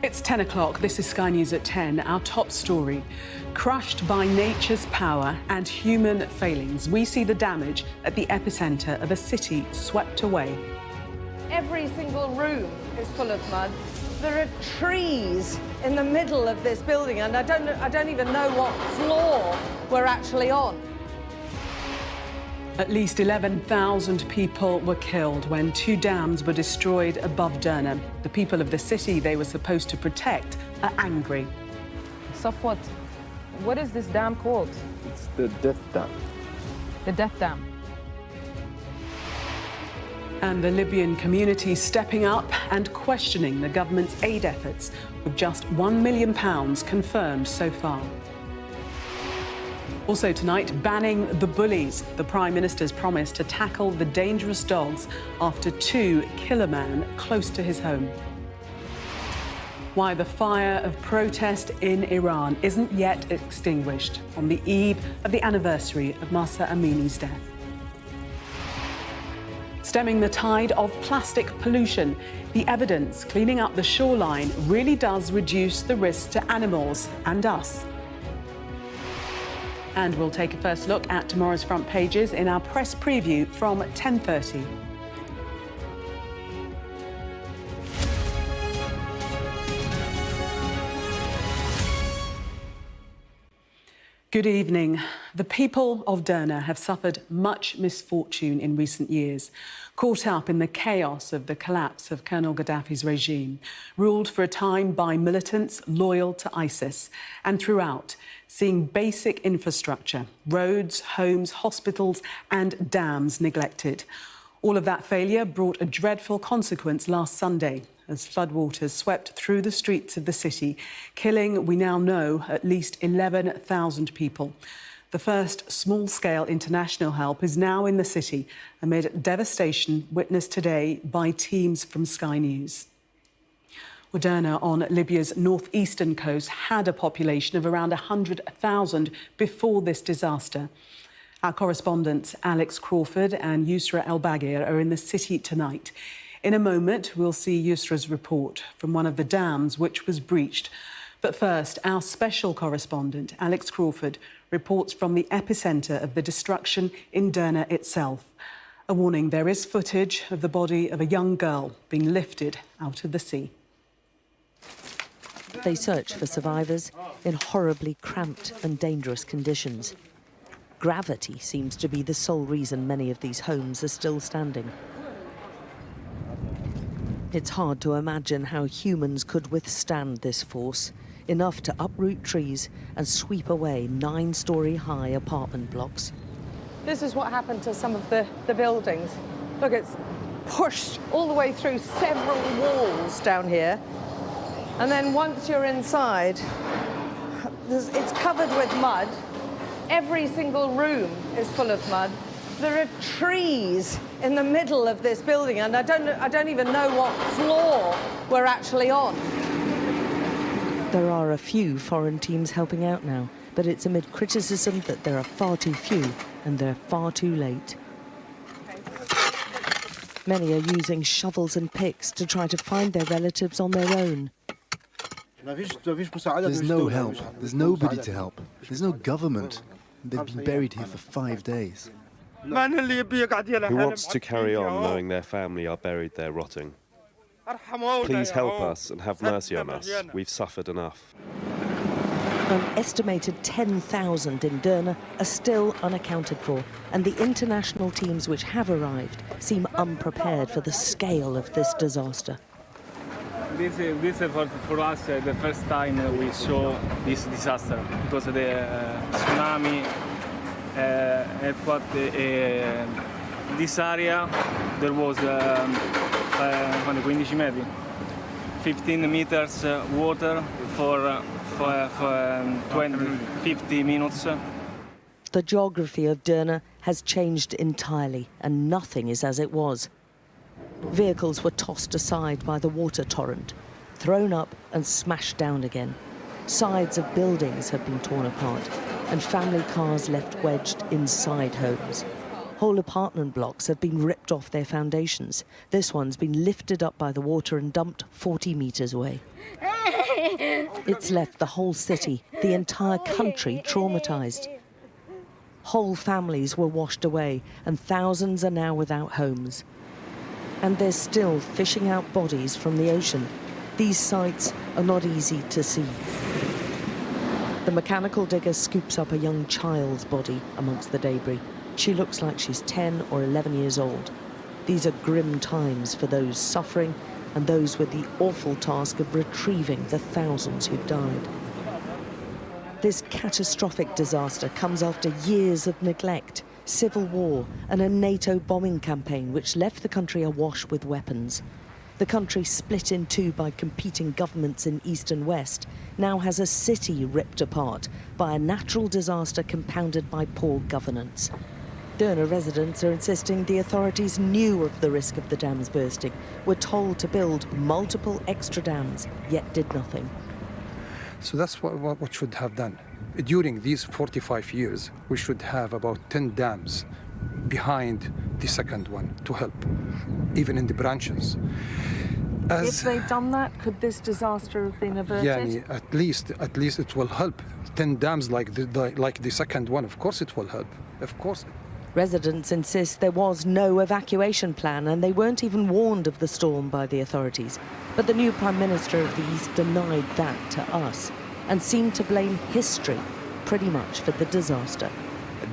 It's 10 o'clock. This is Sky News at 10. Our top story. Crushed by nature's power and human failings, we see the damage at the epicentre of a city swept away. Every single room is full of mud. There are trees in the middle of this building, and I don't even know what floor we're actually on. At least 11,000 people were killed when 2 dams were destroyed above Derna. The people of the city they were supposed to protect are angry. Safwat, what is this dam called? It's the Death Dam. The Death Dam. And the Libyan community stepping up and questioning the government's aid efforts, with just £1 million confirmed so far. Also tonight, banning the bullies. The Prime Minister's promise to tackle the dangerous dogs after 2 kill a man close to his home. Why the fire of protest in Iran isn't yet extinguished on the eve of the anniversary of Mahsa Amini's death. Stemming the tide of plastic pollution, the evidence cleaning up the shoreline really does reduce the risk to animals and us. And we'll take a first look at tomorrow's front pages in our press preview from 10:30. Good evening. The people of Derna have suffered much misfortune in recent years, caught up in the chaos of the collapse of Colonel Gaddafi's regime, ruled for a time by militants loyal to ISIS, and throughout, seeing basic infrastructure, roads, homes, hospitals and dams neglected. All of that failure brought a dreadful consequence last Sunday as floodwaters swept through the streets of the city, killing, we now know, at least 11,000 people. The first small-scale international help is now in the city amid devastation witnessed today by teams from Sky News. Derna on Libya's northeastern coast had a population of around 100,000 before this disaster. Our correspondents Alex Crawford and Yusra El-Bagir are in the city tonight. In a moment, we'll see Yusra's report from one of the dams which was breached. But first, our special correspondent, Alex Crawford, reports from the epicentre of the destruction in Derna itself. A warning, there is footage of the body of a young girl being lifted out of the sea. They search for survivors in horribly cramped and dangerous conditions. Gravity seems to be the sole reason many of these homes are still standing. It's hard to imagine how humans could withstand this force, enough to uproot trees and sweep away 9-story-high apartment blocks. This is what happened to some of the buildings. Look, it's pushed all the way through several walls down here. And then once you're inside, it's covered with mud. Every single room is full of mud. There are trees in the middle of this building, and I don't even know what floor we're actually on. There are a few foreign teams helping out now, but it's amid criticism that there are far too few and they're far too late. Many are using shovels and picks to try to find their relatives on their own. There's no help. There's nobody to help. There's no government. They've been buried here for 5 days. Who wants to carry on knowing their family are buried there rotting? Please help us and have mercy on us. We've suffered enough. An estimated 10,000 in Derna are still unaccounted for, and the international teams which have arrived seem unprepared for the scale of this disaster. This is for us the first time we saw this disaster, because of the tsunami, this area there was 15 meters water for 50 minutes. The geography of Derna has changed entirely, and nothing is as it was. Vehicles were tossed aside by the water torrent, thrown up and smashed down again. Sides of buildings have been torn apart, and family cars left wedged inside homes. Whole apartment blocks have been ripped off their foundations. This one's been lifted up by the water and dumped 40 meters away. It's left the whole city, the entire country, traumatized. Whole families were washed away, and thousands are now without homes. And they're still fishing out bodies from the ocean. These sights are not easy to see. The mechanical digger scoops up a young child's body amongst the debris. She looks like she's 10 or 11 years old. These are grim times for those suffering and those with the awful task of retrieving the thousands who've died. This catastrophic disaster comes after years of neglect, civil war, and a NATO bombing campaign which left the country awash with weapons. The country, split in two by competing governments in east and west, now has a city ripped apart by a natural disaster compounded by poor governance. Derna residents are insisting the authorities knew of the risk of the dams bursting, were told to build multiple extra dams, yet did nothing. So that's what should have done. During these 45 years, we should have about 10 dams behind the second one to help, even in the branches. If they'd done that, could this disaster have been averted? Yeah, at least it will help. 10 dams like the second one, of course it will help, of course. Residents insist there was no evacuation plan and they weren't even warned of the storm by the authorities. But the new Prime Minister of the East denied that to us and seemed to blame history pretty much for the disaster.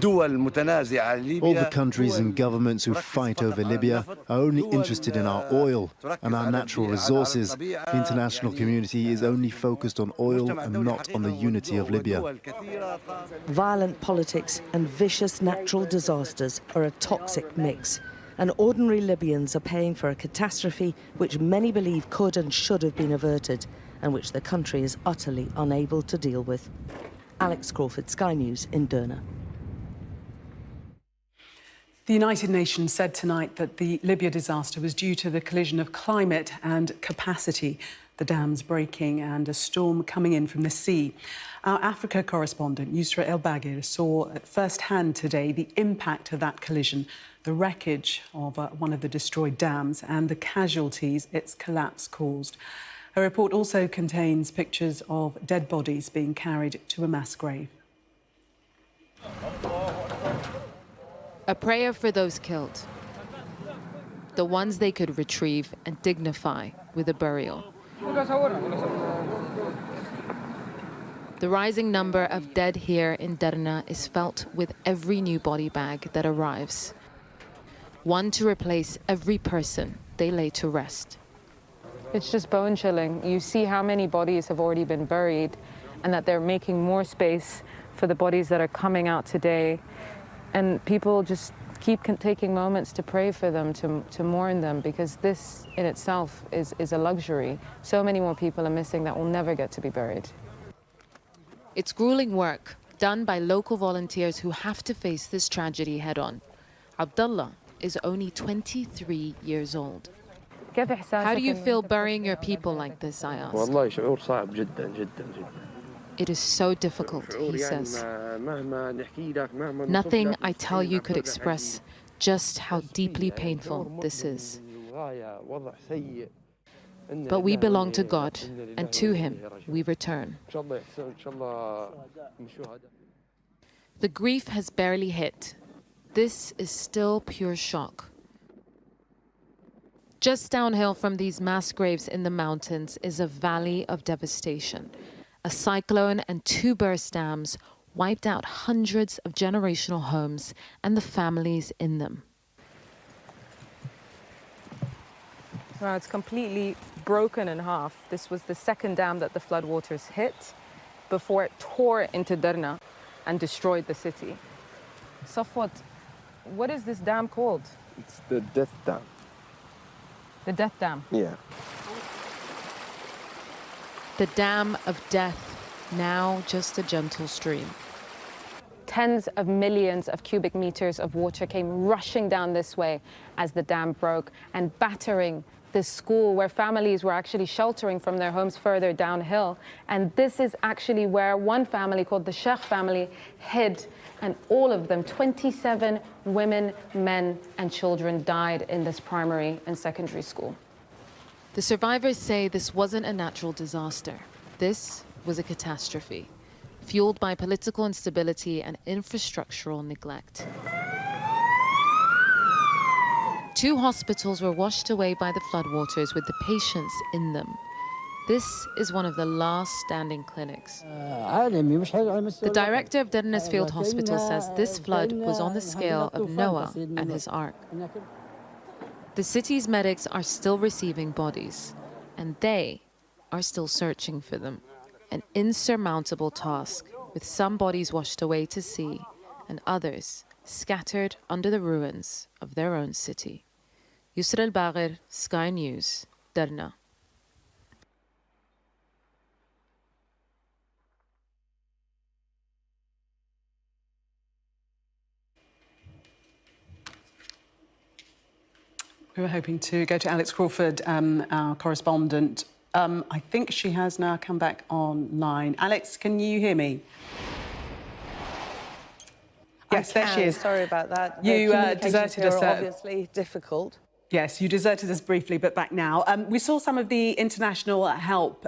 All the countries and governments who fight over Libya are only interested in our oil and our natural resources. The international community is only focused on oil and not on the unity of Libya. Violent politics and vicious natural disasters are a toxic mix, and ordinary Libyans are paying for a catastrophe which many believe could and should have been averted, and which the country is utterly unable to deal with. Alex Crawford, Sky News in Derna. The United Nations said tonight that the Libya disaster was due to the collision of climate and capacity, the dams breaking and a storm coming in from the sea. Our Africa correspondent, Yusra El-Bagir, saw at first hand today the impact of that collision, the wreckage of one of the destroyed dams and the casualties its collapse caused. Her report also contains pictures of dead bodies being carried to a mass grave. A prayer for those killed, the ones they could retrieve and dignify with a burial. The rising number of dead here in Derna is felt with every new body bag that arrives. One to replace every person they lay to rest. It's just bone chilling. You see how many bodies have already been buried and that they're making more space for the bodies that are coming out today. And people just keep taking moments to pray for them, to mourn them, because this in itself is a luxury. So many more people are missing that will never get to be buried. It's grueling work done by local volunteers who have to face this tragedy head on. Abdullah is only 23 years old. How do you feel burying your people like this, I ask? It is so difficult, he says. Nothing I tell you could express just how deeply painful this is. But we belong to God, and to Him we return. The grief has barely hit. This is still pure shock. Just downhill from these mass graves in the mountains is a valley of devastation. A cyclone and 2 burst dams wiped out hundreds of generational homes and the families in them. Wow, it's completely broken in half. This was the second dam that the floodwaters hit before it tore into Derna and destroyed the city. Safwat, what is this dam called? It's the Death Dam. The Death Dam? Yeah. The dam of death, now just a gentle stream. Tens of millions of cubic meters of water came rushing down this way as the dam broke and battering this school where families were actually sheltering from their homes further downhill. And this is actually where one family called the Sheikh family hid, and all of them, 27 women, men, and children died in this primary and secondary school. The survivors say this wasn't a natural disaster. This was a catastrophe, fueled by political instability and infrastructural neglect. 2 hospitals were washed away by the floodwaters with the patients in them. This is one of the last standing clinics. The director of Derna's field hospital says this flood was on the scale of Noah and his ark. The city's medics are still receiving bodies, and they are still searching for them. An insurmountable task, with some bodies washed away to sea and others scattered under the ruins of their own city. Yusra al-Baghir, Sky News, Derna. We were hoping to go to Alex Crawford, our correspondent. I think she has now come back online. Alex, can you hear me? Yes, there she is. Sorry about that. You deserted us. Obviously difficult. Yes, you deserted us briefly, but back now. We saw some of the international help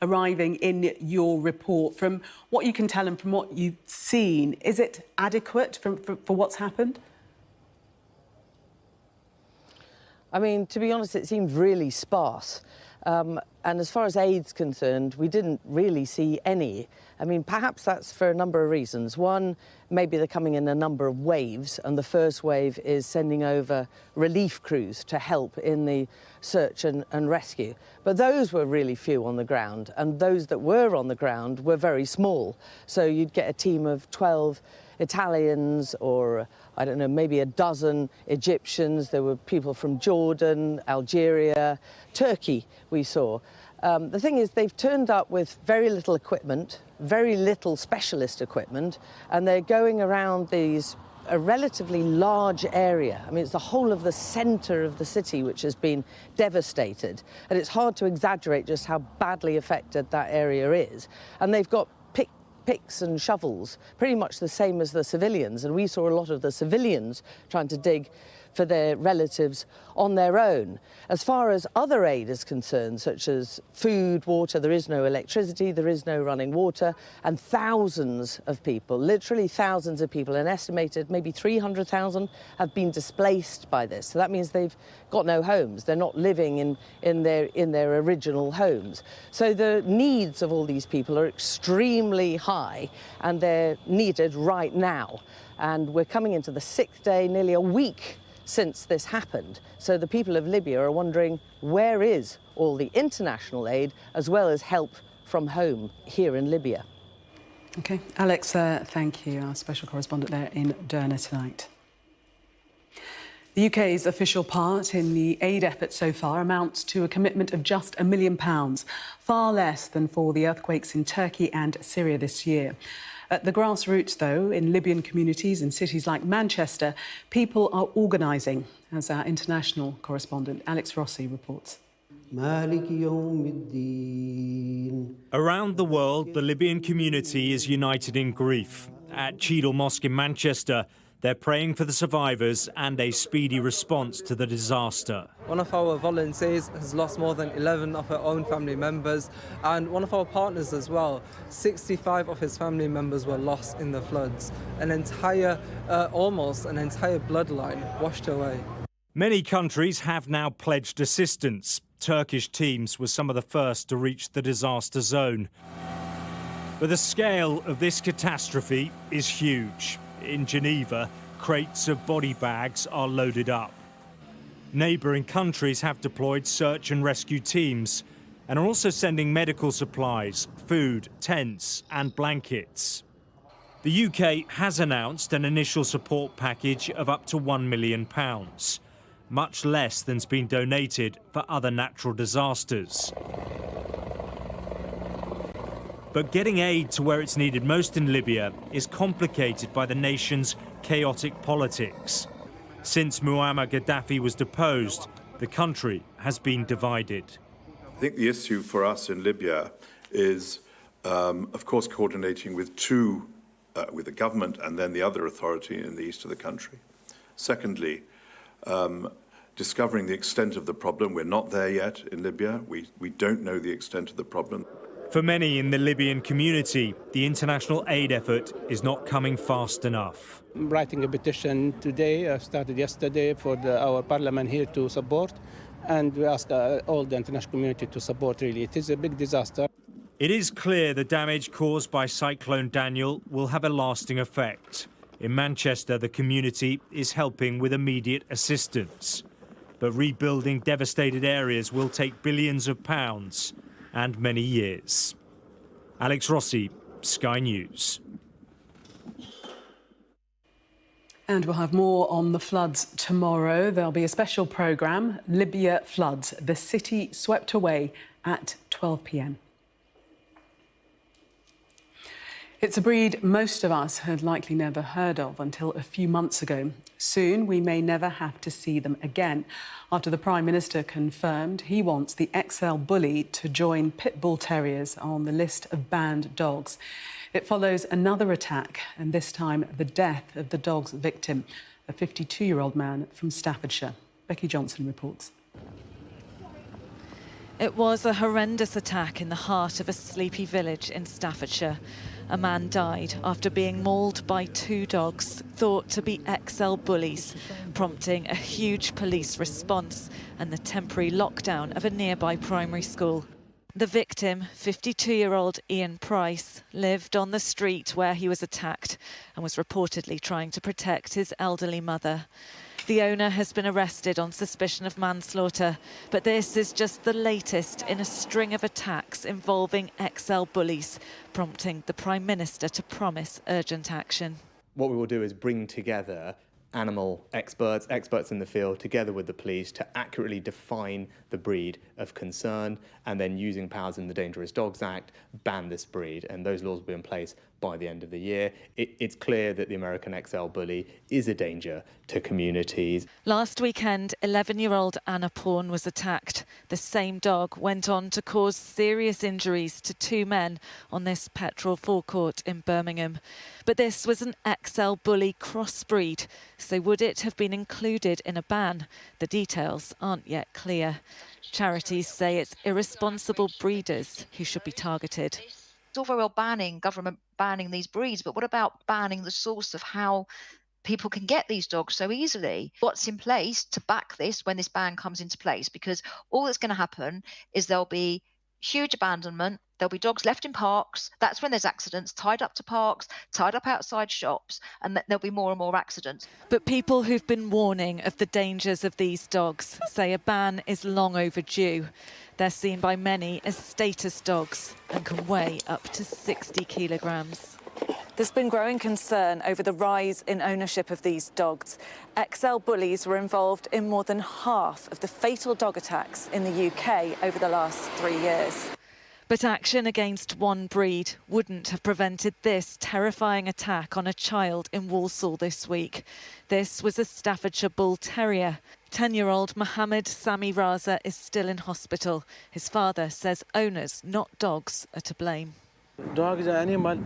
arriving in your report. From what you can tell and from what you've seen, is it adequate for what's happened? I mean, to be honest, it seemed really sparse. And as far as aid's concerned, we didn't really see any. I mean, perhaps that's for a number of reasons. One, maybe they're coming in a number of waves, and the first wave is sending over relief crews to help in the search and rescue. But those were really few on the ground, and those that were on the ground were very small. So you'd get a team of 12 Italians or, I don't know, maybe a dozen Egyptians. There were people from Jordan, Algeria, Turkey we saw. The thing is, they've turned up with very little equipment, very little specialist equipment, and they're going around a relatively large area. I mean, it's the whole of the centre of the city which has been devastated, and it's hard to exaggerate just how badly affected that area is. And they've got picks and shovels, pretty much the same as the civilians, and we saw a lot of the civilians trying to dig for their relatives on their own. As far as other aid is concerned, such as food, water, there is no electricity, there is no running water, and thousands of people, literally thousands of people, an estimated maybe 300,000 have been displaced by this. So that means they've got no homes. They're not living in their original homes. So the needs of all these people are extremely high, and they're needed right now. And we're coming into the 6th day, nearly a week since this happened. So the people of Libya are wondering, where is all the international aid as well as help from home here in Libya? OK. Alex, thank you, our special correspondent there in Derna tonight. The UK's official part in the aid effort so far amounts to a commitment of just £1 million, far less than for the earthquakes in Turkey and Syria this year. At the grassroots, though, in Libyan communities in cities like Manchester, people are organising, as our international correspondent Alex Rossi reports. Around the world, the Libyan community is united in grief. At Cheadle Mosque in Manchester, they're praying for the survivors and a speedy response to the disaster. One of our volunteers has lost more than 11 of her own family members, and one of our partners as well. 65 of his family members were lost in the floods. Almost an entire bloodline washed away. Many countries have now pledged assistance. Turkish teams were some of the first to reach the disaster zone. But the scale of this catastrophe is huge. In Geneva, crates of body bags are loaded up. Neighbouring countries have deployed search and rescue teams and are also sending medical supplies, food, tents and blankets. The UK has announced an initial support package of up to £1 million, much less than's been donated for other natural disasters. But getting aid to where it's needed most in Libya is complicated by the nation's chaotic politics. Since Muammar Gaddafi was deposed, the country has been divided. I think the issue for us in Libya is, of course, coordinating with the government and then the other authority in the east of the country. Secondly, discovering the extent of the problem. We're not there yet in Libya. We don't know the extent of the problem. For many in the Libyan community, the international aid effort is not coming fast enough. I'm writing a petition today, started yesterday, for our parliament here to support, and we ask all the international community to support, really. It is a big disaster. It is clear the damage caused by Cyclone Daniel will have a lasting effect. In Manchester, the community is helping with immediate assistance. But rebuilding devastated areas will take billions of pounds and many years. Alex Rossi, Sky News. And we'll have more on the floods tomorrow. There'll be a special programme, Libya floods, the city swept away at 12 p.m. It's a breed most of us had likely never heard of until a few months ago. Soon, we may never have to see them again, after the Prime Minister confirmed he wants the XL Bully to join pit bull terriers on the list of banned dogs. It follows another attack, and this time the death of the dog's victim, a 52-year-old man from Staffordshire. Becky Johnson reports. It was a horrendous attack in the heart of a sleepy village in Staffordshire. A man died after being mauled by two dogs, thought to be XL bullies, prompting a huge police response and the temporary lockdown of a nearby primary school. The victim, 52-year-old Ian Price, lived on the street where he was attacked and was reportedly trying to protect his elderly mother. The owner has been arrested on suspicion of manslaughter, but this is just the latest in a string of attacks involving XL bullies, prompting the Prime Minister to promise urgent action. What we will do is bring together animal experts in the field, together with the police, to accurately define the breed of concern, and then, using powers in the Dangerous Dogs Act, ban this breed. And those laws will be in place by the end of the year. It's clear that the American XL Bully is a danger to communities. Last weekend, 11-year-old Anna Pawn was attacked. The same dog went on to cause serious injuries to two men on this petrol forecourt in Birmingham. But this was an XL Bully crossbreed, so would it have been included in a ban? The details aren't yet clear. Charities say it's irresponsible breeders who should be targeted. It's all very well government banning these breeds, but what about banning the source of how people can get these dogs so easily? What's in place to back this when this ban comes into place? Because all that's going to happen is there'll be huge abandonment. There'll be dogs left in parks. That's when there's accidents, tied up to parks, tied up outside shops, and there'll be more and more accidents. But people who've been warning of the dangers of these dogs say a ban is long overdue. They're seen by many as status dogs and can weigh up to 60 kilograms. There's been growing concern over the rise in ownership of these dogs. XL bullies were involved in more than half of the fatal dog attacks in the UK over the last 3 years. But action against one breed wouldn't have prevented this terrifying attack on a child in Walsall this week. This was a Staffordshire Bull Terrier. 10-year-old Mohammed Sami Raza is still in hospital. His father says owners, not dogs, are to blame. Dog is an animal.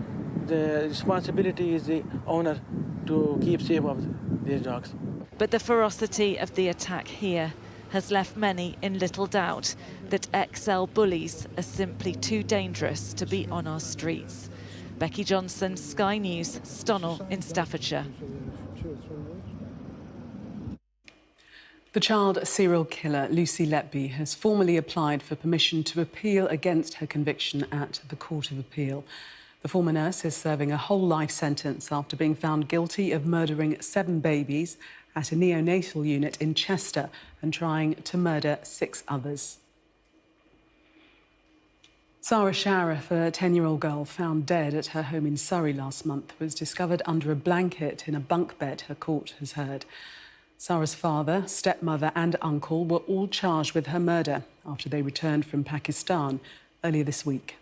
The responsibility is the owner to keep safe of these dogs. But the ferocity of the attack here has left many in little doubt that XL bullies are simply too dangerous to be on our streets. Becky Johnson, Sky News, Stonnell in Staffordshire. The child serial killer Lucy Letby has formally applied for permission to appeal against her conviction at the Court of Appeal. The former nurse is serving a whole life sentence after being found guilty of murdering 7 babies at a neonatal unit in Chester and trying to murder 6 others. Sarah Sharif, a 10-year-old girl found dead at her home in Surrey last month, was discovered under a blanket in a bunk bed, her court has heard. Sarah's father, stepmother and uncle were all charged with her murder after they returned from Pakistan earlier this week.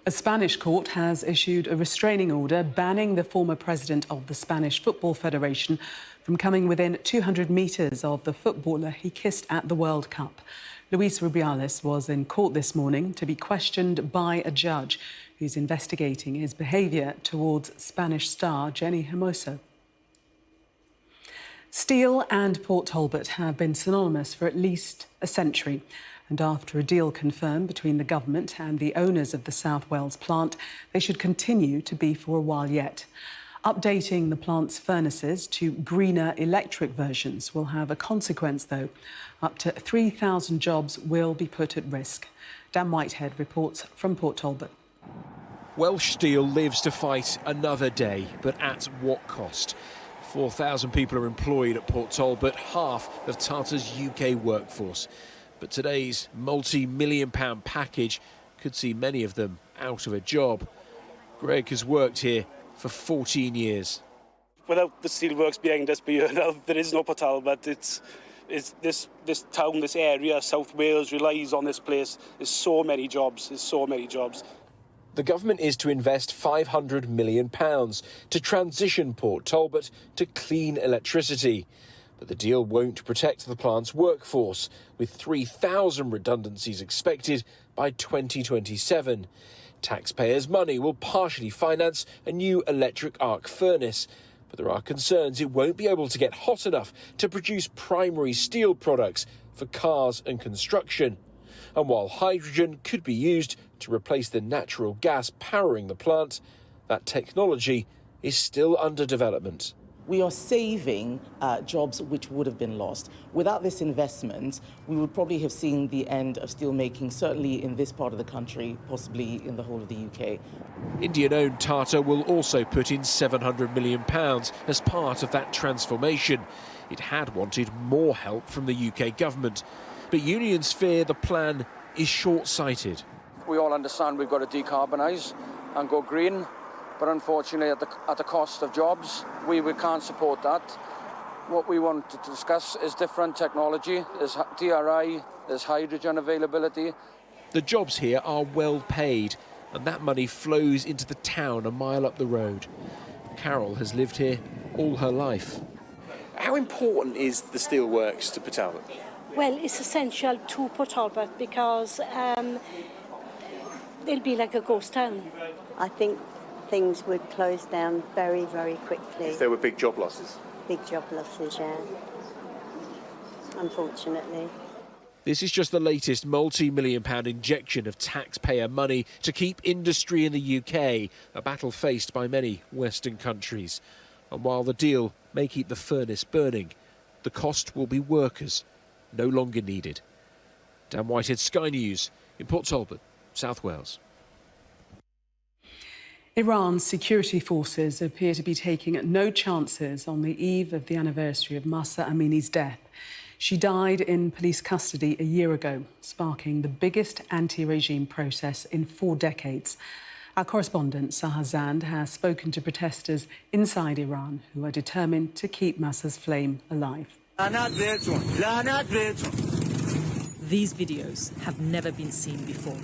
A Spanish court has issued a restraining order banning the former president of the Spanish Football Federation from coming within 200 metres of the footballer he kissed at the World Cup. Luis Rubiales was in court this morning to be questioned by a judge who's investigating his behaviour towards Spanish star Jenny Hermoso. Steel and Port Talbot have been synonymous for at least a century. And after a deal confirmed between the government and the owners of the South Wales plant, they should continue to be for a while yet. Updating the plant's furnaces to greener electric versions will have a consequence, though. Up to 3,000 jobs will be put at risk. Dan Whitehead reports from Port Talbot. Welsh Steel lives to fight another day, but at what cost? 4,000 people are employed at Port Talbot, half of Tata's UK workforce. But today's multi-million-pound package could see many of them out of a job. Greg has worked here for 14 years. Without the steelworks behind us, there is no Port Talbot. It's this town, this area, South Wales relies on this place. There's so many jobs. The government is to invest £500 million to transition Port Talbot to clean electricity. But the deal won't protect the plant's workforce, with 3,000 redundancies expected by 2027. Taxpayers' money will partially finance a new electric arc furnace, but there are concerns it won't be able to get hot enough to produce primary steel products for cars and construction. And while hydrogen could be used to replace the natural gas powering the plant, that technology is still under development. We are saving jobs which would have been lost. Without this investment, we would probably have seen the end of steelmaking, certainly in this part of the country, possibly in the whole of the UK. Indian-owned Tata will also put in £700 million as part of that transformation. It had wanted more help from the UK government, but unions fear the plan is short-sighted. We all understand we've got to decarbonise and go green, but unfortunately at the cost of jobs, we can't support that. What we want to discuss is different technology. There's DRI, there's hydrogen availability. The jobs here are well paid, and that money flows into the town a mile up the road. Carol has lived here all her life. How important is the steelworks to Port Talbot? Well, it's essential to Port Talbot because it'll be like a ghost town. I think things would close down very, very quickly. If there were big job losses? Big job losses, yeah. Unfortunately. This is just the latest multi-million-pound injection of taxpayer money to keep industry in the UK, a battle faced by many Western countries. And while the deal may keep the furnace burning, the cost will be workers no longer needed. Dan Whitehead, Sky News, in Port Talbot, South Wales. Iran's security forces appear to be taking no chances on the eve of the anniversary of Mahsa Amini's death. She died in police custody a year ago, sparking the biggest anti-regime protest in 4 decades. Our correspondent, Sahar Zand, has spoken to protesters inside Iran who are determined to keep Mahsa's flame alive. These videos have never been seen before.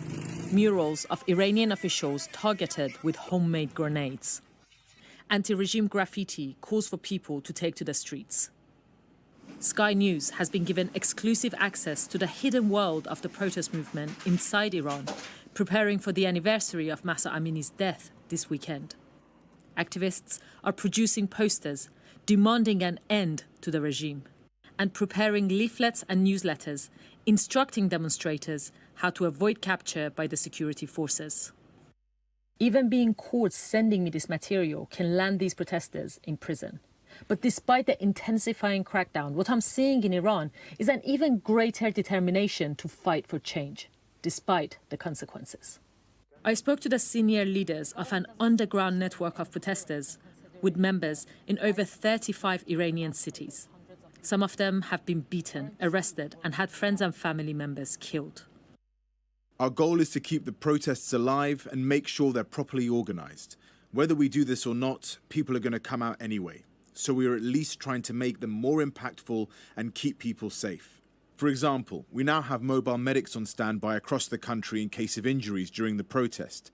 Murals of Iranian officials targeted with homemade grenades. Anti-regime graffiti calls for people to take to the streets. Sky News has been given exclusive access to the hidden world of the protest movement inside Iran, preparing for the anniversary of Mahsa Amini's death this weekend. Activists are producing posters demanding an end to the regime and preparing leaflets and newsletters instructing demonstrators how to avoid capture by the security forces. Even being caught sending me this material can land these protesters in prison. But despite the intensifying crackdown, what I'm seeing in Iran is an even greater determination to fight for change, despite the consequences. I spoke to the senior leaders of an underground network of protesters with members in over 35 Iranian cities. Some of them have been beaten, arrested, and had friends and family members killed. Our goal is to keep the protests alive and make sure they're properly organised. Whether we do this or not, people are going to come out anyway. So we are at least trying to make them more impactful and keep people safe. For example, we now have mobile medics on standby across the country in case of injuries during the protest.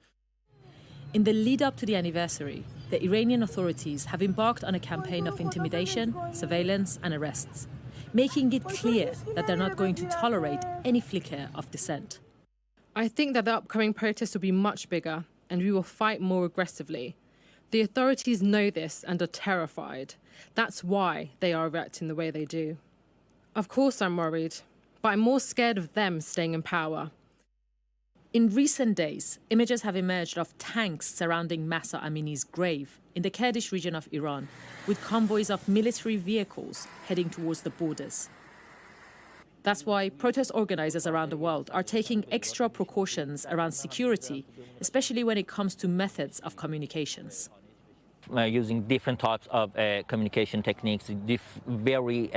In the lead up to the anniversary, the Iranian authorities have embarked on a campaign of intimidation, surveillance and arrests, making it clear that they're not going to tolerate any flicker of dissent. I think that the upcoming protests will be much bigger and we will fight more aggressively. The authorities know this and are terrified. That's why they are reacting the way they do. Of course I'm worried, but I'm more scared of them staying in power. In recent days, images have emerged of tanks surrounding Mahsa Amini's grave in the Kurdish region of Iran, with convoys of military vehicles heading towards the borders. That's why protest organizers around the world are taking extra precautions around security, especially when it comes to methods of communications. Using different types of communication techniques, very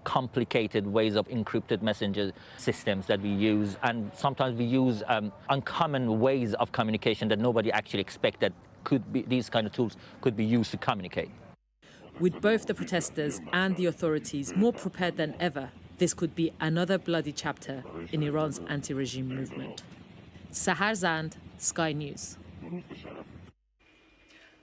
complicated ways of encrypted messenger systems that we use, and sometimes we use uncommon ways of communication that nobody actually expected could be, these kind of tools could be used to communicate. With both the protesters and the authorities more prepared than ever, this could be another bloody chapter in Iran's anti-regime movement. Sahar Zand, Sky News.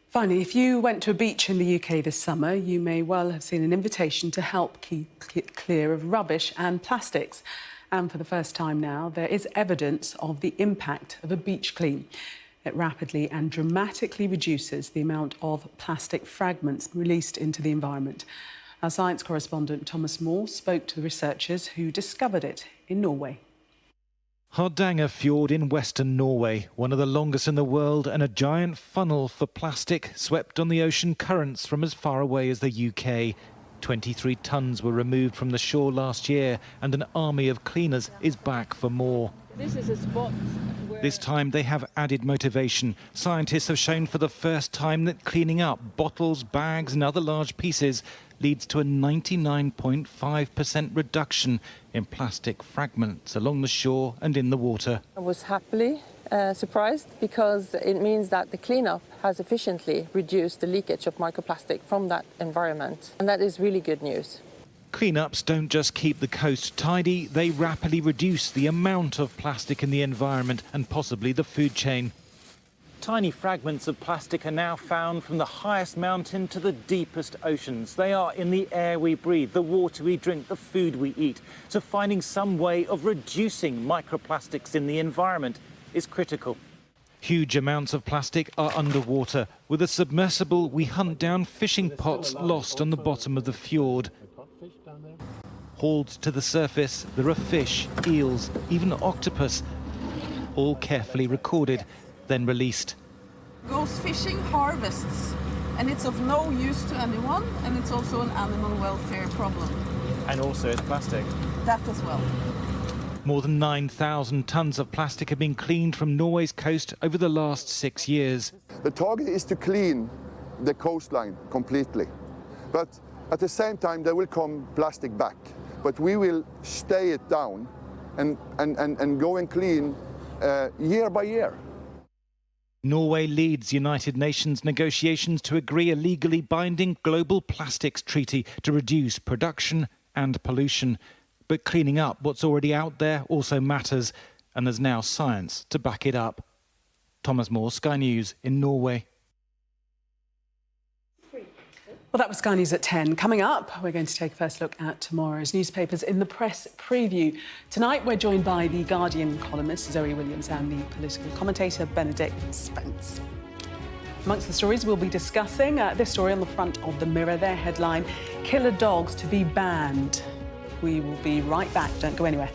Finally, if you went to a beach in the UK this summer, you may well have seen an invitation to help keep clear of rubbish and plastics. And for the first time now, there is evidence of the impact of a beach clean. It rapidly and dramatically reduces the amount of plastic fragments released into the environment. Our science correspondent Thomas Moore spoke to the researchers who discovered it in Norway. Hardanger Fjord in western Norway, one of the longest in the world, and a giant funnel for plastic swept on the ocean currents from as far away as the UK. 23 tons were removed from the shore last year, and an army of cleaners is back for more. This is a spot where... This time they have added motivation. Scientists have shown for the first time that cleaning up bottles, bags and other large pieces leads to a 99.5% reduction in plastic fragments along the shore and in the water. I was happily surprised because it means that the cleanup has efficiently reduced the leakage of microplastic from that environment, and that is really good news. Cleanups don't just keep the coast tidy, they rapidly reduce the amount of plastic in the environment and possibly the food chain. Tiny fragments of plastic are now found from the highest mountain to the deepest oceans. They are in the air we breathe, the water we drink, the food we eat. So finding some way of reducing microplastics in the environment is critical. Huge amounts of plastic are underwater. With a submersible, we hunt down fishing pots lost on the bottom of the fjord. Hauled to the surface, there are fish, eels, even octopus, all carefully recorded, then released. Goes fishing harvests, and it's of no use to anyone, and it's also an animal welfare problem. And also it's plastic. That as well. More than 9,000 tons of plastic have been cleaned from Norway's coast over the last 6 years. The target is to clean the coastline completely, but at the same time there will come plastic back. But we will stay it down and go and clean year by year. Norway leads United Nations negotiations to agree a legally binding global plastics treaty to reduce production and pollution. But cleaning up what's already out there also matters, and there's now science to back it up. Thomas Moore, Sky News in Norway. Well, that was Sky News at 10. Coming up, we're going to take a first look at tomorrow's newspapers in the press preview. Tonight, we're joined by the Guardian columnist Zoe Williams and the political commentator Benedict Spence. Amongst the stories we'll be discussing, this story on the front of the Mirror, their headline, "Killer Dogs to be Banned." We will be right back. Don't go anywhere.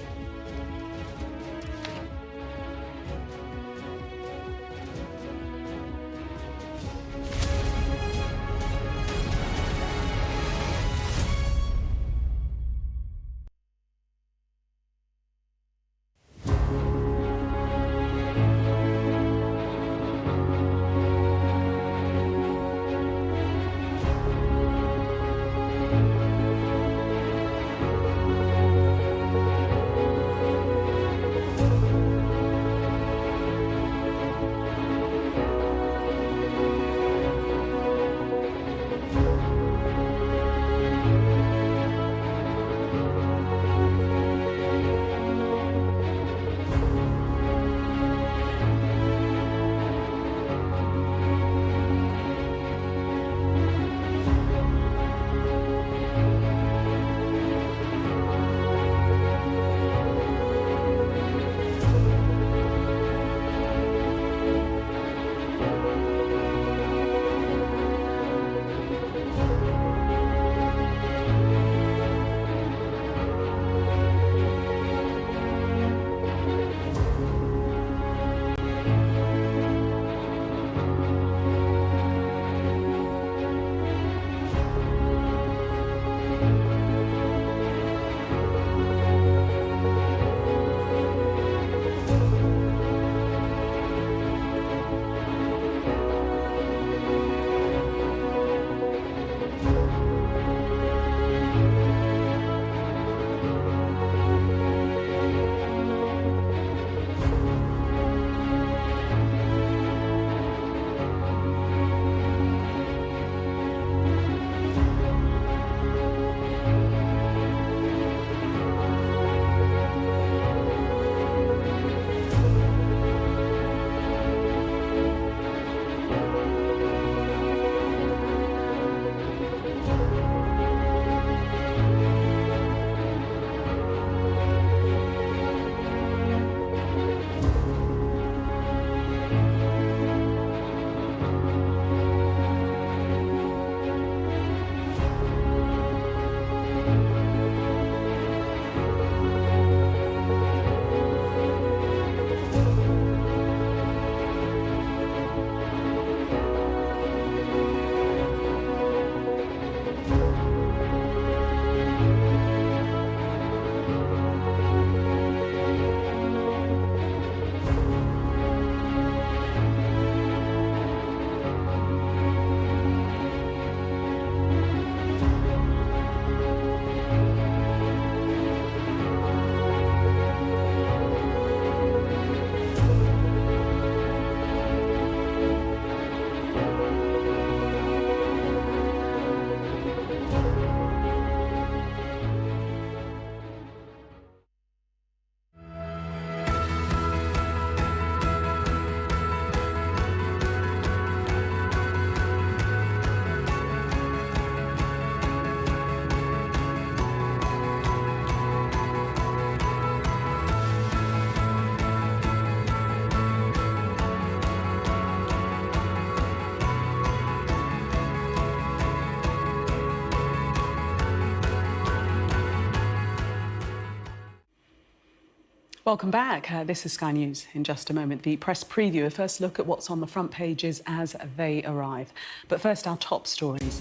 Welcome back. This is Sky News. In just a moment, the press preview, a first look at what's on the front pages as they arrive. But first, our top stories.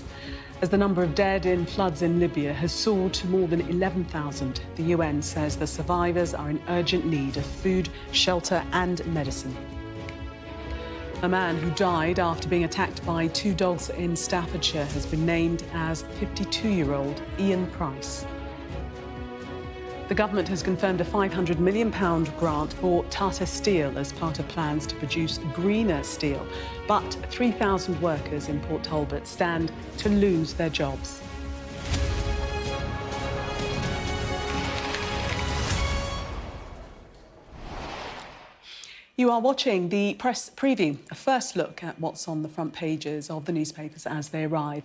As the number of dead in floods in Libya has soared to more than 11,000, the UN says the survivors are in urgent need of food, shelter and medicine. A man who died after being attacked by 2 dogs in Staffordshire has been named as 52-year-old Ian Price. The government has confirmed a £500 million grant for Tata Steel as part of plans to produce greener steel. But 3,000 workers in Port Talbot stand to lose their jobs. You are watching the press preview, a first look at what's on the front pages of the newspapers as they arrive.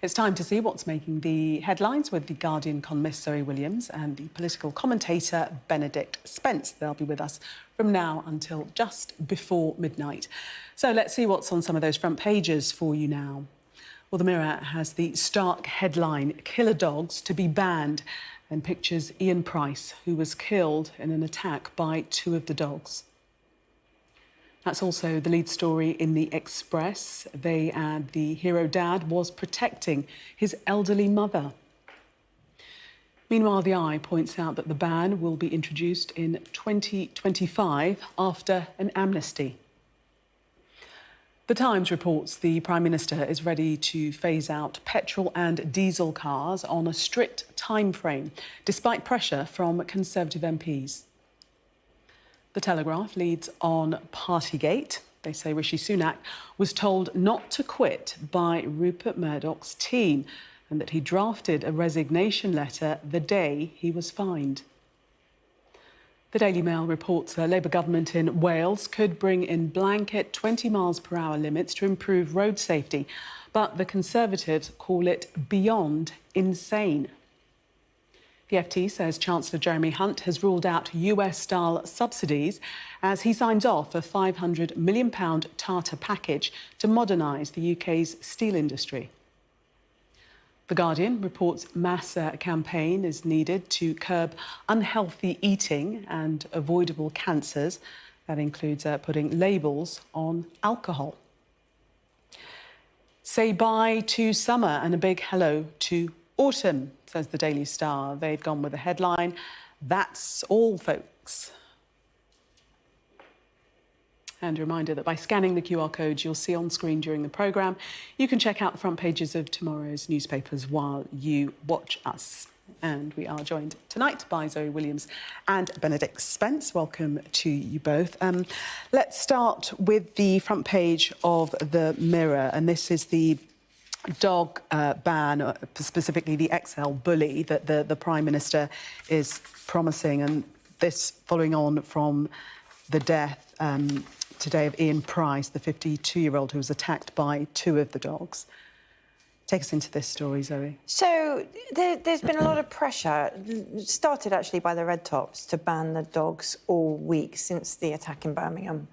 It's time to see what's making the headlines with the Guardian columnist Zoe Williams and the political commentator Benedict Spence. They'll be with us from now until just before midnight. So let's see what's on some of those front pages for you now. Well, the Mirror has the stark headline, "Killer Dogs to be Banned," and pictures Ian Price, who was killed in an attack by 2 of the dogs. That's also the lead story in the Express. They add the hero dad was protecting his elderly mother. Meanwhile, the Eye points out that the ban will be introduced in 2025 after an amnesty. The Times reports the Prime Minister is ready to phase out petrol and diesel cars on a strict timeframe, despite pressure from Conservative MPs. The Telegraph leads on Partygate. They say Rishi Sunak was told not to quit by Rupert Murdoch's team and that he drafted a resignation letter the day he was fined. The Daily Mail reports a Labour government in Wales could bring in blanket 20 miles per hour limits to improve road safety, but the Conservatives call it beyond insane. The FT says Chancellor Jeremy Hunt has ruled out US-style subsidies as he signs off a £500 million Tata package to modernise the UK's steel industry. The Guardian reports mass campaign is needed to curb unhealthy eating and avoidable cancers. That includes putting labels on alcohol. Say bye to summer and a big hello to autumn, says the Daily Star. They've gone with the headline, "That's all, folks." And a reminder that by scanning the QR codes you'll see on screen during the programme, you can check out the front pages of tomorrow's newspapers while you watch us. And we are joined tonight by Zoe Williams and Benedict Spence. Welcome to you both. Let's start with the front page of the Mirror, and this is the dog ban, specifically the XL bully that the Prime Minister is promising, and this following on from the death today of Ian Price, the 52-year-old who was attacked by 2 of the dogs. Take us into this story, Zoe. So there's been a lot of pressure, started actually by the Red Tops, to ban the dogs all week since the attack in Birmingham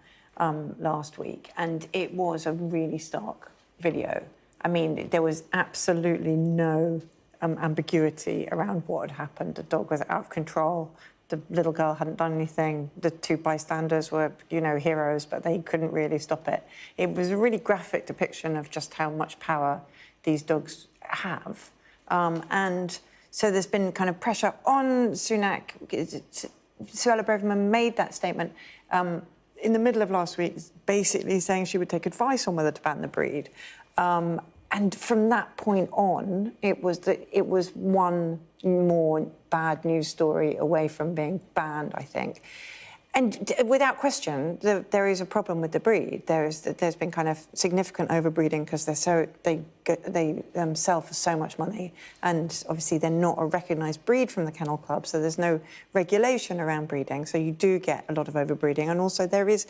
last week, and it was a really stark video. I mean, there was absolutely no ambiguity around what had happened. The dog was out of control. The little girl hadn't done anything. The 2 bystanders were, heroes, but they couldn't really stop it. It was a really graphic depiction of just how much power these dogs have. And so there's been kind of pressure on Sunak. Suella Braverman made that statement in the middle of last week, basically saying she would take advice on whether to ban the breed. And from that point on, it was one more bad news story away from being banned, I think. And without question, there is a problem with the breed. There's been kind of significant overbreeding because they sell for so much money, and obviously they're not a recognised breed from the Kennel Club, so there's no regulation around breeding. So you do get a lot of overbreeding, and also there is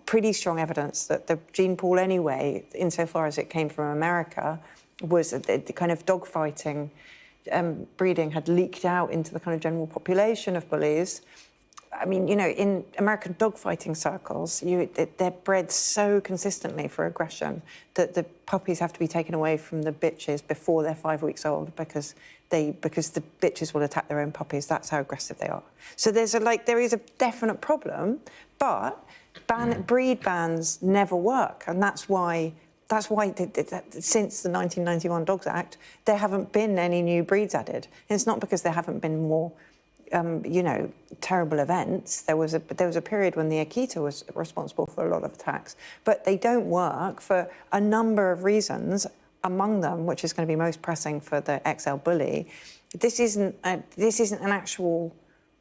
pretty strong evidence that the gene pool anyway, insofar as it came from America, was the kind of dogfighting breeding had leaked out into the kind of general population of bullies. I mean, you know, in American dogfighting circles, they're bred so consistently for aggression that the puppies have to be taken away from the bitches before they're 5 weeks old because the bitches will attack their own puppies. That's how aggressive they are. So there is a definite problem, but breed bans never work, and that's why since the 1991 Dogs Act, there haven't been any new breeds added. And it's not because there haven't been more, you know, terrible events. There was a period when the Akita was responsible for a lot of attacks, but they don't work for a number of reasons. Among them, which is going to be most pressing for the XL bully, this isn't an actual.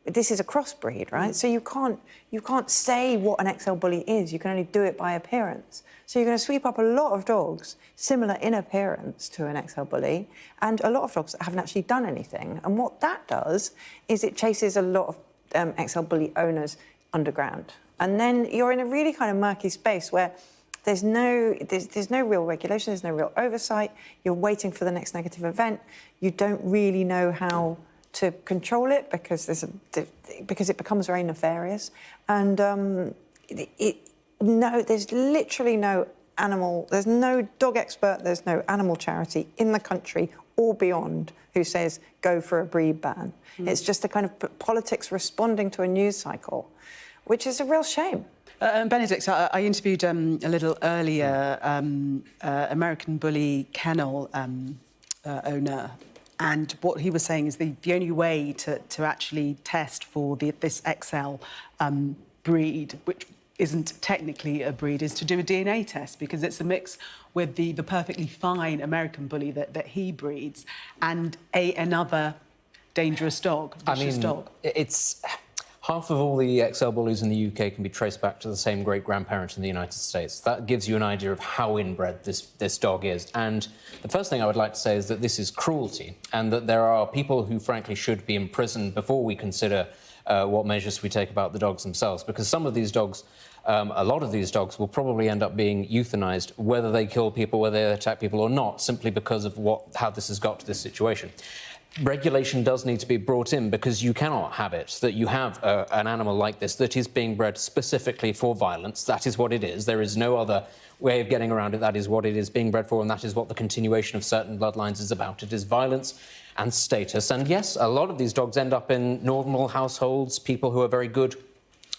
This is a crossbreed, right? So you can't say what an XL bully is. You can only do it by appearance. So you're going to sweep up a lot of dogs similar in appearance to an XL bully, and a lot of dogs that haven't actually done anything. And what that does is it chases a lot of XL bully owners underground, and then you're in a really kind of murky space where there's no real regulation, there's no real oversight. You're waiting for the next negative event. You don't really know how to control it because it becomes very nefarious. And there's literally no animal, there's no dog expert, there's no animal charity in the country or beyond who says go for a breed ban. It's just a kind of politics responding to a news cycle, which is a real shame. Benedict, I interviewed a little earlier American bully kennel owner, and what he was saying is the only way to actually test for this XL breed, which isn't technically a breed, is to do a DNA test, because it's a mix with the perfectly fine American bully that he breeds and another dangerous dog, vicious dog. It's... Half of all the XL bullies in the UK can be traced back to the same great-grandparent in the United States. That gives you an idea of how inbred this dog is. And the first thing I would like to say is that this is cruelty, and that there are people who, frankly, should be imprisoned before we consider what measures we take about the dogs themselves, because some of these dogs, a lot of these dogs will probably end up being euthanized, whether they kill people, whether they attack people or not, simply because of how this has got to this situation. Regulation does need to be brought in, because you cannot have it that you have an animal like this that is being bred specifically for violence. That is what it is. There is no other way of getting around it. That is what it is being bred for, and that is what the continuation of certain bloodlines is about. It is violence and status. And yes, a lot of these dogs end up in normal households, people who are very good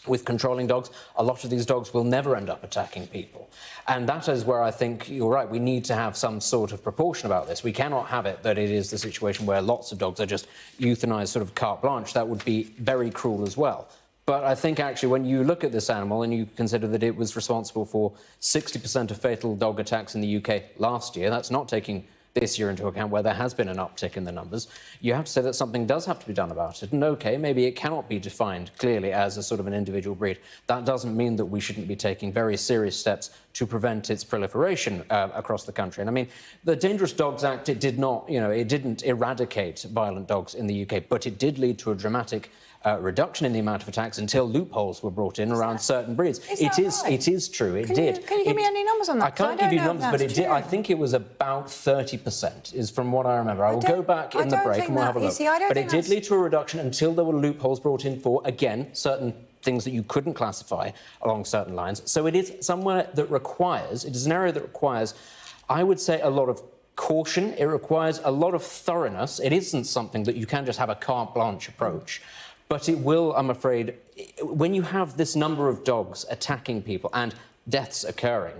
with controlling dogs. A lot of these dogs will never end up attacking people. And that is where I think you're right. We need to have some sort of proportion about this. We cannot have it that it is the situation where lots of dogs are just euthanized sort of carte blanche. That would be very cruel as well. But I think, actually, when you look at this animal and you consider that it was responsible for 60% of fatal dog attacks in the UK last year, that's not taking this year into account, where there has been an uptick in the numbers, you have to say that something does have to be done about it. And OK, maybe it cannot be defined clearly as a sort of an individual breed. That doesn't mean that we shouldn't be taking very serious steps to prevent its proliferation across the country. And I mean, the Dangerous Dogs Act, it did not, you know, it didn't eradicate violent dogs in the UK, but it did lead to a dramatic reduction in the amount of attacks until loopholes were brought in around certain breeds. It is true. It did. Can you give me any numbers on that? I can't give you numbers, but it did. I think it was about 30%, is from what I remember. I will go back in the break and we'll have a look. But it did lead to a reduction until there were loopholes brought in for, again, certain things that you couldn't classify along certain lines. So it is somewhere that requires, it is an area that requires, I would say, a lot of caution. It requires a lot of thoroughness. It isn't something that you can just have a carte blanche approach. But it will, I'm afraid, when you have this number of dogs attacking people and deaths occurring,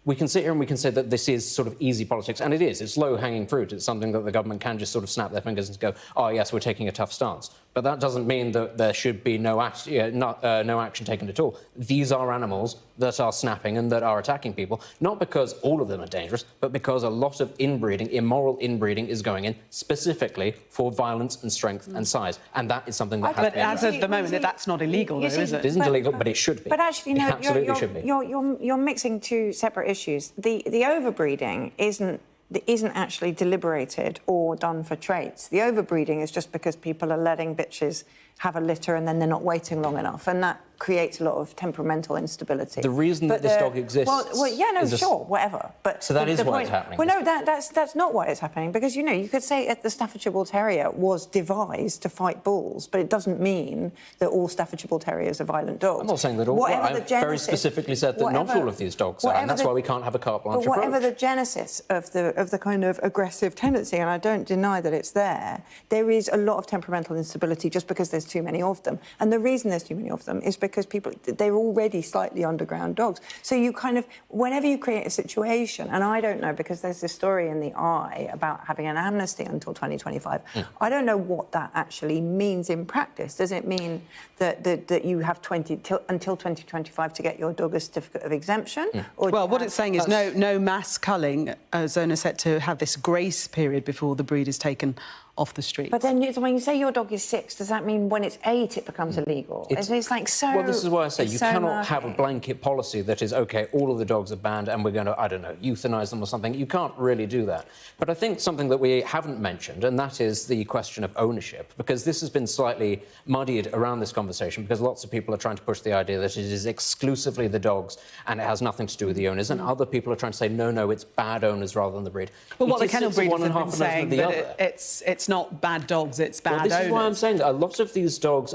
we can sit here and we can say that this is sort of easy politics, and it is. It's low-hanging fruit. It's something that the government can just sort of snap their fingers and go, oh, yes, we're taking a tough stance. But that doesn't mean that there should be no action taken at all. These are animals that are snapping and that are attacking people, not because all of them are dangerous, but because a lot of inbreeding, immoral inbreeding, is going in specifically for violence and strength and size. And that is something that has to be as of the moment, that's not illegal, though, is it? It isn't illegal, but it should be. But actually, no, it absolutely should be. You're mixing two separate issues. The overbreeding isn't actually deliberated or done for traits. The overbreeding is just because people are letting bitches have a litter and then they're not waiting long enough, and that creates a lot of temperamental instability. The reason that this dog exists... Well, yeah, no, sure, whatever. But so that is why it's happening? Well, no, that's not why it's happening, because, you know, you could say the Staffordshire Bull Terrier was devised to fight bulls, but it doesn't mean that all Staffordshire Bull Terriers are violent dogs. I'm not saying that all... I've very specifically said that not all of these dogs are, and that's why we can't have a carte blanche approach. Whatever the genesis of the kind of aggressive tendency, and I don't deny that it's there is a lot of temperamental instability just because there's too many of them. And the reason there's too many of them is because they're already slightly underground dogs. So you kind of, whenever you create a situation, and I don't know, because there's this story in the Eye about having an amnesty until 2025. I don't know what that actually means in practice. Does it mean that you have until 2025 to get your dog a certificate of exemption? Well, what it's saying is no mass culling. Zona set to have this grace period before the breed is taken off the street. But then when you say your dog is 6, does that mean when it's 8 it becomes illegal? It's like so... Well, this is why I say you cannot have a blanket policy that is, OK, all of the dogs are banned and we're going to, I don't know, euthanize them or something. You can't really do that. But I think something that we haven't mentioned, and that is the question of ownership, because this has been slightly muddied around this conversation because lots of people are trying to push the idea that it is exclusively the dogs and it has nothing to do with the owners, and other people are trying to say, no, it's bad owners rather than the breed. Well, what the kennel breeders have been saying, that it's not bad dogs, it's bad owners. This is why I'm saying that a lot of these dogs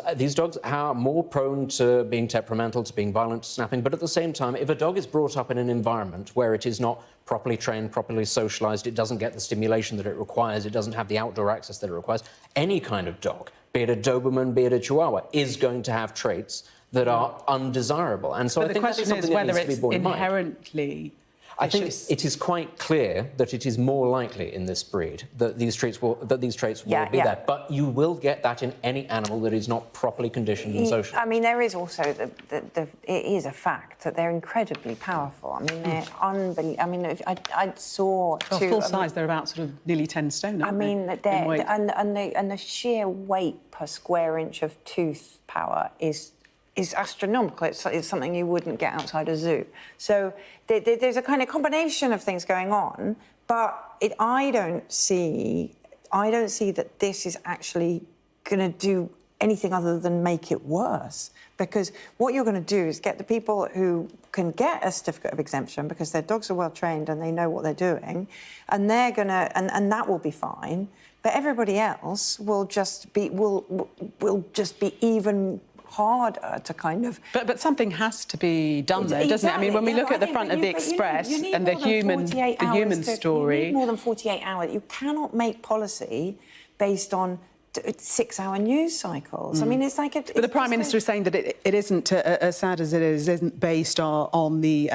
are more prone to being temperamental, to being violent, to snapping, but at the same time, if a dog is brought up in an environment where it is not properly trained, properly socialised, it doesn't get the stimulation that it requires, it doesn't have the outdoor access that it requires, any kind of dog, be it a Doberman, be it a Chihuahua, is going to have traits that are undesirable. And so I think that is something that needs to be borne in mind. Inherently... I think it is quite clear that it is more likely in this breed that these traits will be there. But you will get that in any animal that is not properly conditioned and social. I mean, there is also it is a fact that they're incredibly powerful. I mean, they're unbelievable. I mean, I saw full size. They're about sort of nearly 10 stone. I mean, and the sheer weight per square inch of tooth power is astronomical. It's something you wouldn't get outside a zoo. So there's a kind of combination of things going on, but I don't see that this is actually going to do anything other than make it worse. Because what you're going to do is get the people who can get a certificate of exemption because their dogs are well trained and they know what they're doing, and they're going to, and that will be fine. But everybody else will just be even harder to kind of... But something has to be done there, doesn't it? I mean, when we look at the front of the Express and the human story... You need more than 48 hours. You cannot make policy based on 6-hour news cycles. I mean, it's like... But the Prime Minister is saying that it isn't, as sad as it is, isn't based on the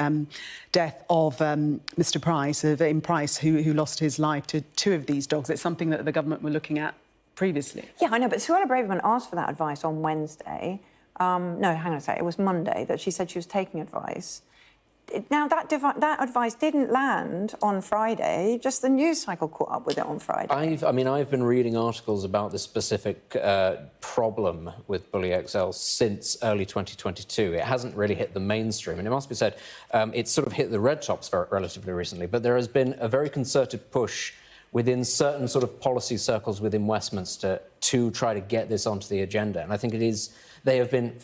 death of Mr Price, of Ian Price, who lost his life to 2 of these dogs. It's something that the government were looking at previously. Yeah, I know, but Suella Braverman asked for that advice on Wednesday. No, hang on a sec, it was Monday that she said she was taking advice. Now, that advice didn't land on Friday, just the news cycle caught up with it on Friday. I've been reading articles about this specific problem with Bully XL since early 2022. It hasn't really hit the mainstream, and it must be said, it's sort of hit the red tops relatively recently, but there has been a very concerted push within certain sort of policy circles within Westminster to try to get this onto the agenda. And I think they have been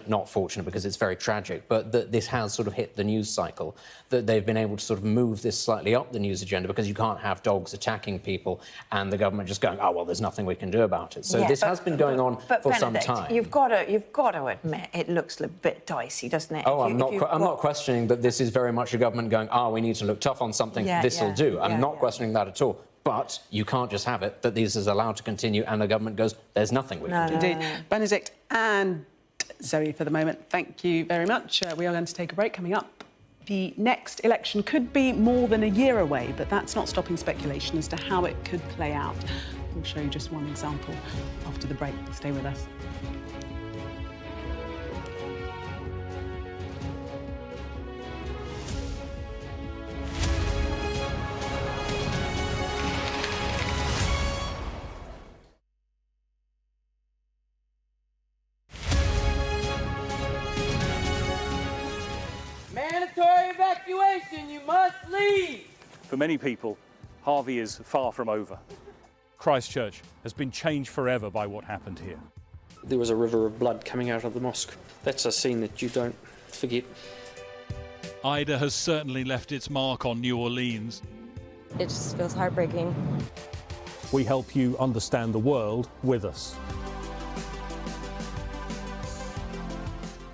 not fortunate because it's very tragic, but that this has sort of hit the news cycle, that they've been able to sort of move this slightly up the news agenda because you can't have dogs attacking people and the government just going, oh, well, there's nothing we can do about it. So this has been going on for some time. You've got to admit it looks a bit dicey, doesn't it? Oh, I'm not questioning that this is very much a government going, we need to look tough on something, this will do. I'm not questioning that at all. But you can't just have it, that this is allowed to continue and the government goes, there's nothing we can do. Indeed. Benedict and Zoe, for the moment, thank you very much. We are going to take a break. Coming up, the next election could be more than a year away, but that's not stopping speculation as to how it could play out. We'll show you just one example after the break. Stay with us. Mandatory evacuation, you must leave! For many people, Harvey is far from over. Christchurch has been changed forever by what happened here. There was a river of blood coming out of the mosque. That's a scene that you don't forget. Ida has certainly left its mark on New Orleans. It just feels heartbreaking. We help you understand the world with us.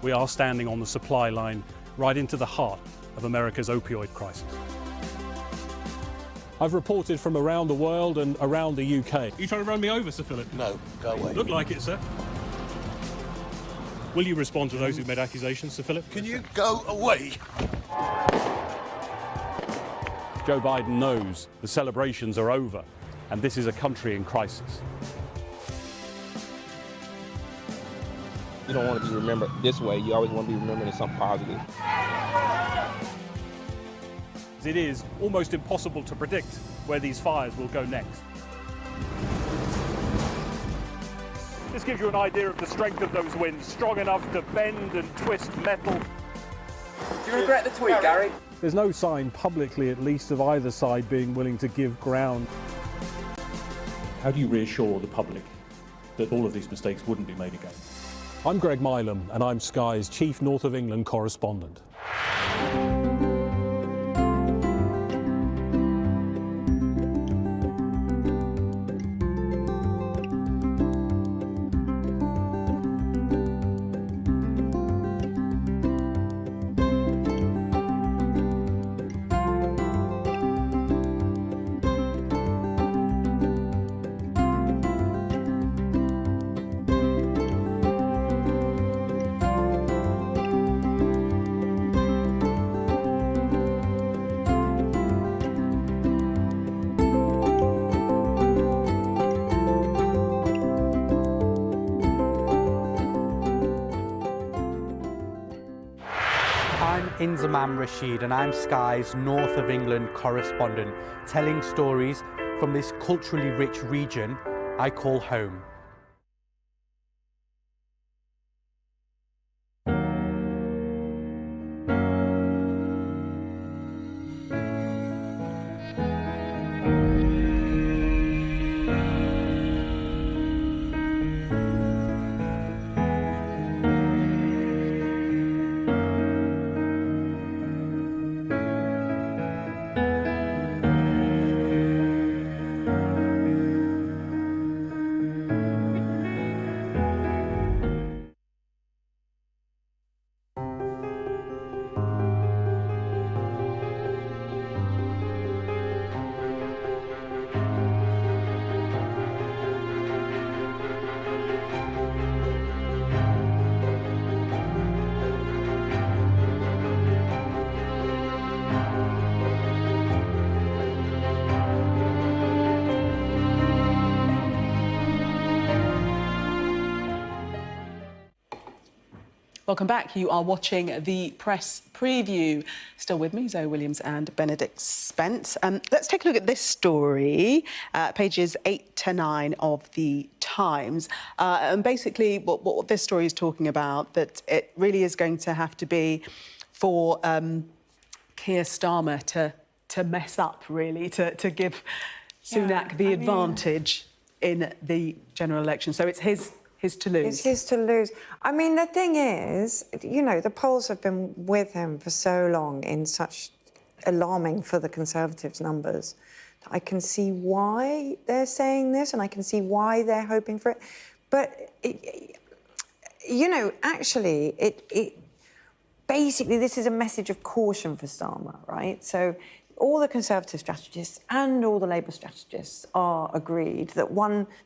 We are standing on the supply line right into the heart of America's opioid crisis. I've reported from around the world and around the UK. Are you trying to run me over, Sir Philip? No, go away. Look like it, sir. Will you respond to those who've made accusations, Sir Philip? Can you go away? Joe Biden knows the celebrations are over, and this is a country in crisis. You don't want to be remembered this way. You always want to be remembered as something positive. It is almost impossible to predict where these fires will go next. This gives you an idea of the strength of those winds, strong enough to bend and twist metal. Do you regret the tweet, Gary? There's no sign, publicly at least, of either side being willing to give ground. How do you reassure the public that all of these mistakes wouldn't be made again? I'm Greg Milam, and I'm Sky's Chief North of England correspondent. I'm Rashid, and I'm Sky's North of England correspondent, telling stories from this culturally rich region I call home. Welcome back. You are watching the press preview. Still with me, Zoe Williams and Benedict Spence. Let's take a look at this story, pages 8 to 9 of the Times. And basically, what this story is talking about, that it really is going to have to be for Keir Starmer to mess up, really, to give Sunak the advantage in the general election. So it's his to lose. It's his to lose. I mean, the thing is, you know, the polls have been with him for so long in such alarming for the Conservatives numbers. I can see why they're saying this, and I can see why they're hoping for it. But, you know, actually, basically, this is a message of caution for Starmer, right? So all the Conservative strategists and all the Labour strategists are agreed that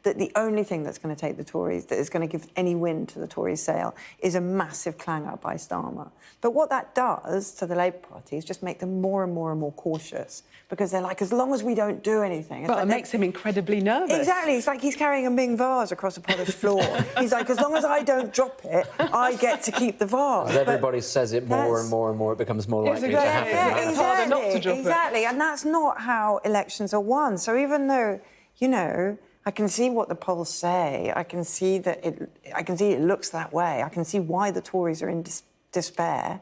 the only thing that's going to take the Tories, that is going to give any wind to the Tories' sail, is a massive clanger by Starmer. But what that does to the Labour Party is just make them more and more and more cautious, because they're like, as long as we don't do anything... Well, it makes him incredibly nervous. Exactly. It's like he's carrying a Ming vase across a polished floor. He's like, as long as I don't drop it, I get to keep the vase. As everybody says it more and more and more, it becomes more likely to happen. Yeah, exactly. And that's not how elections are won. So even though, you know, I can see what the polls say, I can see that it looks that way, I can see why the Tories are in despair,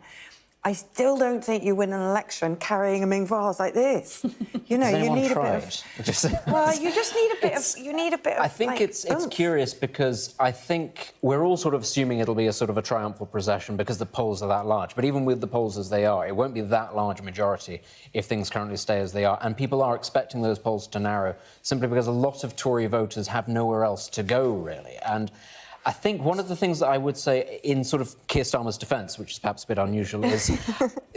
I still don't think you win an election carrying a Ming vase like this. You know, you need a bit of... Well, you just need a bit of... You need a bit of... I think it's curious because I think we're all sort of assuming it'll be a sort of a triumphal procession because the polls are that large. But even with the polls as they are, it won't be that large a majority if things currently stay as they are. And people are expecting those polls to narrow simply because a lot of Tory voters have nowhere else to go, really. And I think one of the things that I would say in sort of Keir Starmer's defence, which is perhaps a bit unusual, is,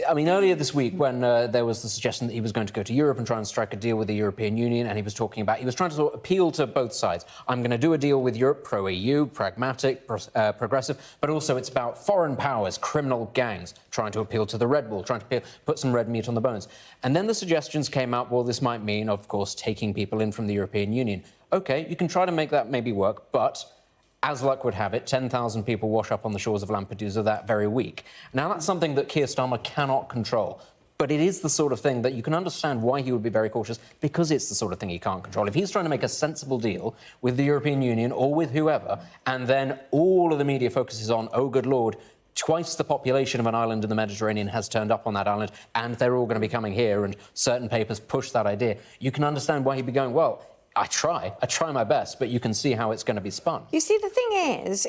I mean, earlier this week when there was the suggestion that he was going to go to Europe and try and strike a deal with the European Union, and he was trying to sort of appeal to both sides. I'm going to do a deal with Europe, pro-EU, pragmatic, progressive, but also it's about foreign powers, criminal gangs, trying to appeal to the red wall, trying to put some red meat on the bones. And then the suggestions came out, well, this might mean, of course, taking people in from the European Union. OK, you can try to make that maybe work, but... as luck would have it, 10,000 people wash up on the shores of Lampedusa that very week. Now, that's something that Keir Starmer cannot control. But it is the sort of thing that you can understand why he would be very cautious, because it's the sort of thing he can't control. If he's trying to make a sensible deal with the European Union or with whoever, and then all of the media focuses on, oh, good Lord, twice the population of an island in the Mediterranean has turned up on that island, and they're all going to be coming here, and certain papers push that idea, you can understand why he'd be going, well, I try my best, but you can see how it's going to be spun. You see, the thing is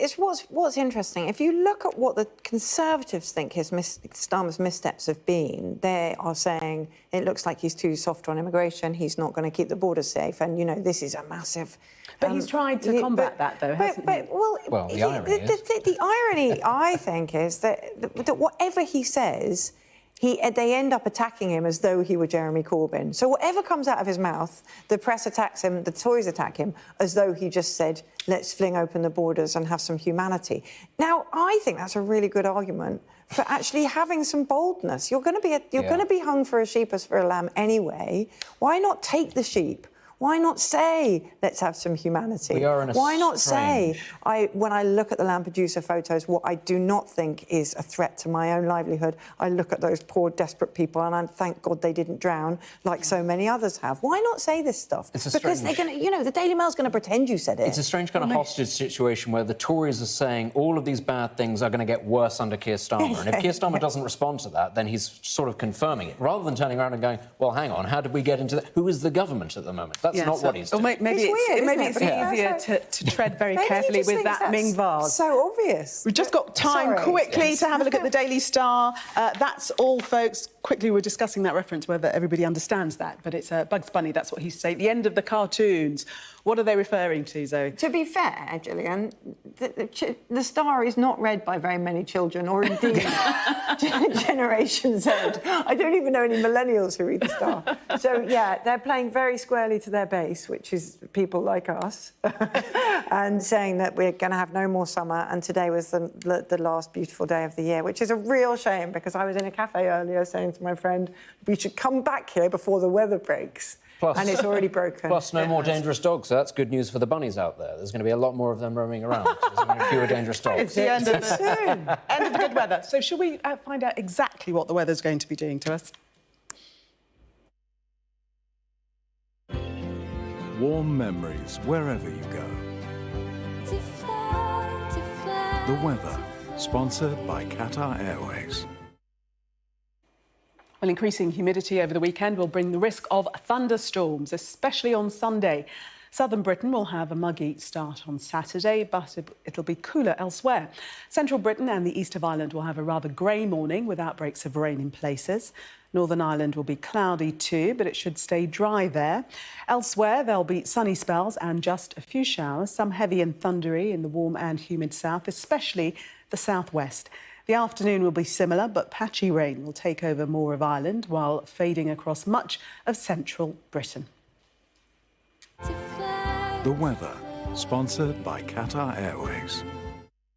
what's interesting. If you look at what the Conservatives think Starmer's missteps have been, they are saying it looks like he's too soft on immigration, he's not going to keep the borders safe, and, you know, this is a massive... But he's tried to combat that, though, hasn't he? Well, the irony is... The irony, I think, is that whatever he says... they end up attacking him as though he were Jeremy Corbyn. So whatever comes out of his mouth, the press attacks him, the Tories attack him, as though he just said, let's fling open the borders and have some humanity. Now, I think that's a really good argument for actually having some boldness. You're going to be hung for a sheep as for a lamb anyway. Why not take the sheep? Why not say, let's have some humanity? We are in a Why not say, strange... when I look at the Lampedusa photos, what I do not think is a threat to my own livelihood, I look at those poor, desperate people and I thank God they didn't drown like so many others have. Why not say this stuff? Because they're going to, you know, the Daily Mail's going to pretend you said it. It's a strange kind of hostage situation where the Tories are saying all of these bad things are going to get worse under Keir Starmer. And if Keir Starmer doesn't respond to that, then he's sort of confirming it, rather than turning around and going, well, hang on, how did we get into that? Who is the government at the moment? That's not what he's doing. Or maybe it's easier to tread very carefully with that Ming vase. So obvious. We've just got time quickly to have a look at the Daily Star. That's all, folks. Quickly, we're discussing that reference, whether everybody understands that. But it's Bugs Bunny, that's what he's saying. The end of the cartoons. What are they referring to, Zoe? To be fair, Gillian, the Star is not read by very many children, or indeed Generation Z. I don't even know any millennials who read the Star. So, yeah, they're playing very squarely to their base, which is people like us, and saying that we're going to have no more summer, and today was the last beautiful day of the year, which is a real shame, because I was in a cafe earlier saying to my friend, we should come back here before the weather breaks. And it's already broken. Plus, no more dangerous dogs, so that's good news for the bunnies out there. There's going to be a lot more of them roaming around. There's going to be fewer dangerous dogs. It's the end of the good weather. So shall we find out exactly what the weather's going to be doing to us? Warm memories wherever you go. The weather, sponsored by Qatar Airways. Well, increasing humidity over the weekend will bring the risk of thunderstorms, especially on Sunday. Southern Britain will have a muggy start on Saturday, but it'll be cooler elsewhere. Central Britain and the east of Ireland will have a rather grey morning with outbreaks of rain in places. Northern Ireland will be cloudy too, but it should stay dry there. Elsewhere, there'll be sunny spells and just a few showers, some heavy and thundery in the warm and humid south, especially the southwest. The afternoon will be similar, but patchy rain will take over more of Ireland while fading across much of central Britain. The weather, sponsored by Qatar Airways.